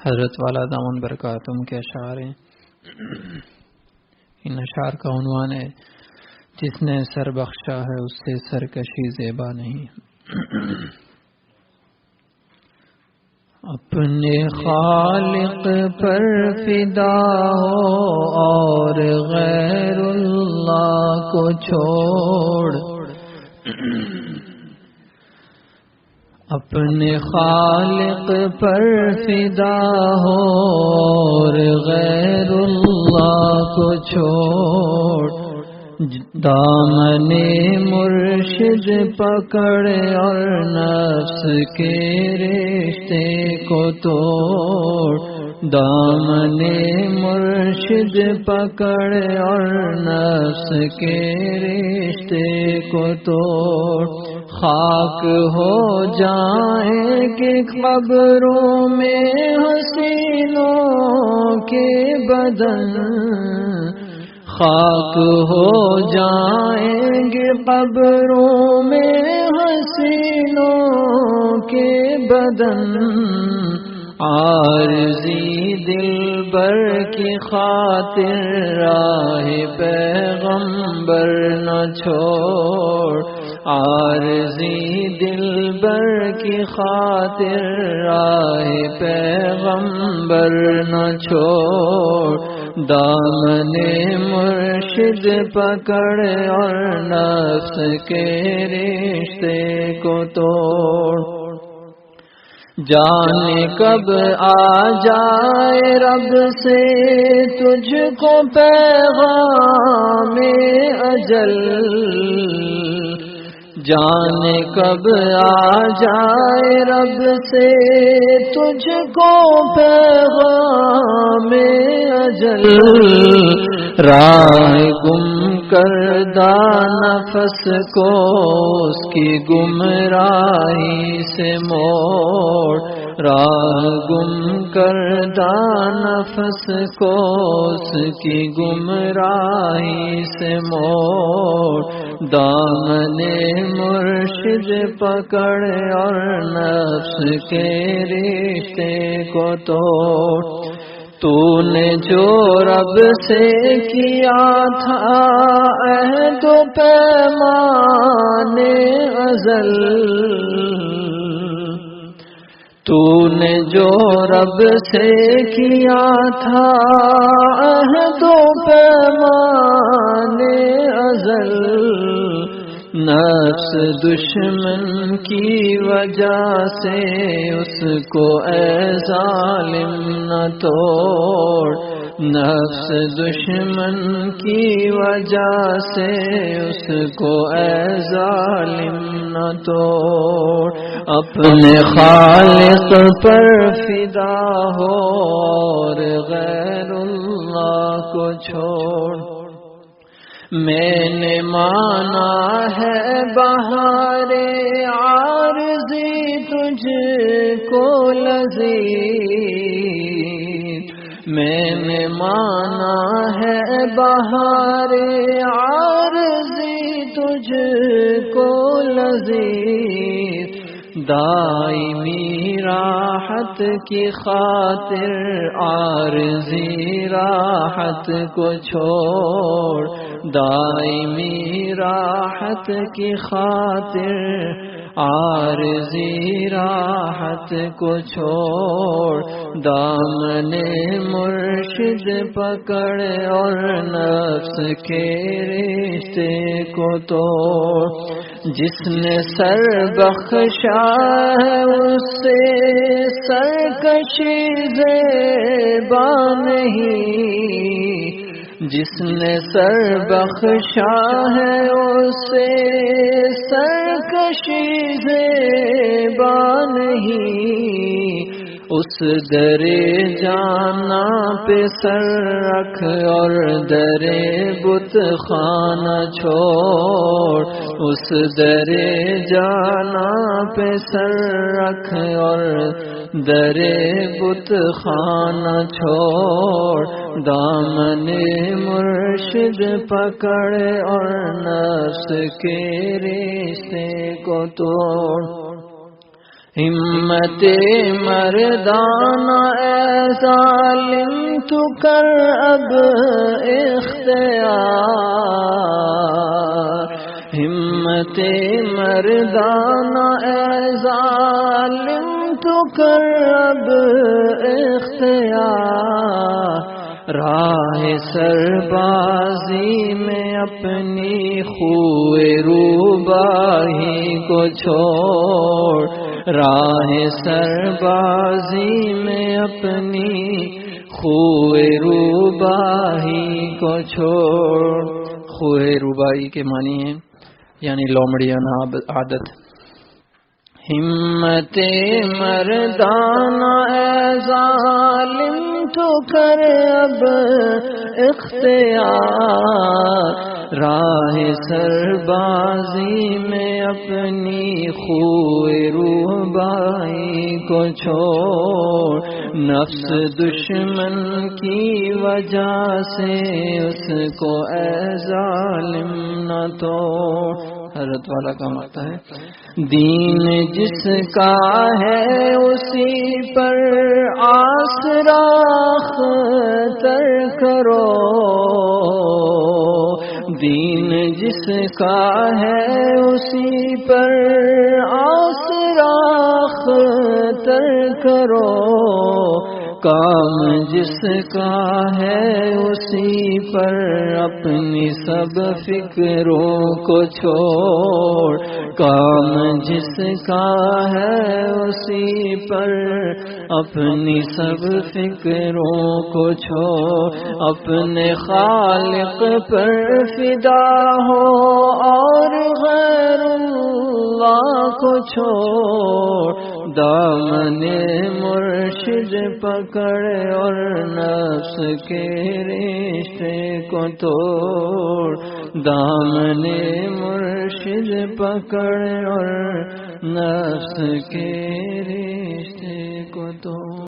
حضرت والا دامن برکاتہم کے اشعار ہیں. ان اشعار کا عنوان ہے جس نے سر بخشا ہے اس سے سرکشی زیبا نہیں. اپنے خالق پر فدا ہو اور غیر اللہ کو چھوڑ. اپنے خالق پر فدا ہو اور غیر اللہ کو چھوڑ. دامن مرشد پکڑ اور نفس کے رشتے کو توڑ. دامن مرشد پکڑ اور نفس کے رشتے کو توڑ. خاک ہو جائیں کہ قبروں میں حسینوں کے بدن. خاک ہو جائیں گے قبروں میں حسینوں کے بدن. عارضی دلبر کی خاطر راہ پیغمبر نہ چھوڑ. عارضی دلبر کی خاطر راہ پیغمبر نہ چھوڑ. دامن مرشد پکڑ اور نفس کے رشتے کو توڑ. جانے کب آ جائے رب سے تجھ کو پیغام اجل. جانے کب آ جائے رب سے تجھ کو پیغام اجل. راہ گم کردہ نفس کو اس کی گمراہی سے موڑ. راہ گم کردہ نفس کو اس کی گمراہی سے موڑ. دامن مرشد پکڑ اور نفس کے رشتے کو توڑ. تو نے جو رب سے کیا تھا عہد و پیمان ازل. تو نے جو رب سے کیا تھا عہد و پیمان ازل. نفس دشمن کی وجہ سے اس کو اے ظالم نہ توڑ. نفس دشمن کی وجہ سے اس کو اے ظالم نہ توڑ. اپنے خالق پر فدا ہو اور غیر اللہ کو چھوڑ. میں نے مانا ہے بہار عارضی تجھ کو لذیذ. میں نے مانا ہے بہار عارضی تجھ کو لذیذ. دائمی راحت کی خاطر عارضی راحت کو چھوڑ. دائمی راحت کی خاطر عارضی راحت کو چھوڑ. دامن مرشد پکڑ اور نفس کے رشتے کو توڑ. جس نے سر بخشا ہے اس سے سرکشی زیبا نہیں. جس نے سر بخشا ہے اس سے سرکشی زیبا نہیں. اس در جانا پہ سر رکھ اور در بت خانہ چھوڑ. اس در جانا پہ سر رکھ اور در بت خانہ چھوڑ. دامن مرشد پکڑ اور نفس کے رشتے کو توڑ ہمت مردانہ اے ظالم تو کر اب اختیار ہمت مردانہ اے ظالم تو کر اب اختیار راہ سربازی میں اپنی خوئے روباہی کو چھوڑ راہ سربازی میں اپنی خوئے روباہی کو چھوڑ خوئے روباہی کے معنی ہیں یعنی لومڑیانہ عادت ہمت مردانہ اے ظالم تو کر اب اختیار راہ سربازی میں اپنی خوئے روبائی کو چھوڑ نفس دشمن کی وجہ سے اس کو اے ظالم نہ توڑ حضرت والا کا ماتا ہے دین جس کا ہے اسی پر آسرا اختر کرو دین جس کا ہے اسی پر آسرا اختر کرو کام جس کا ہے اسی پر اپنی سب فکروں کو چھوڑ کام جس کا ہے اسی پر اپنی سب فکروں کو چھوڑ اپنے خالق پر فدا ہو اور غیر اللہ کو چھوڑ دامن مرشد پکڑ اور نفس کے رشتے کو توڑ دامن مرشد پکڑ اور نفس کے رشتے کو توڑ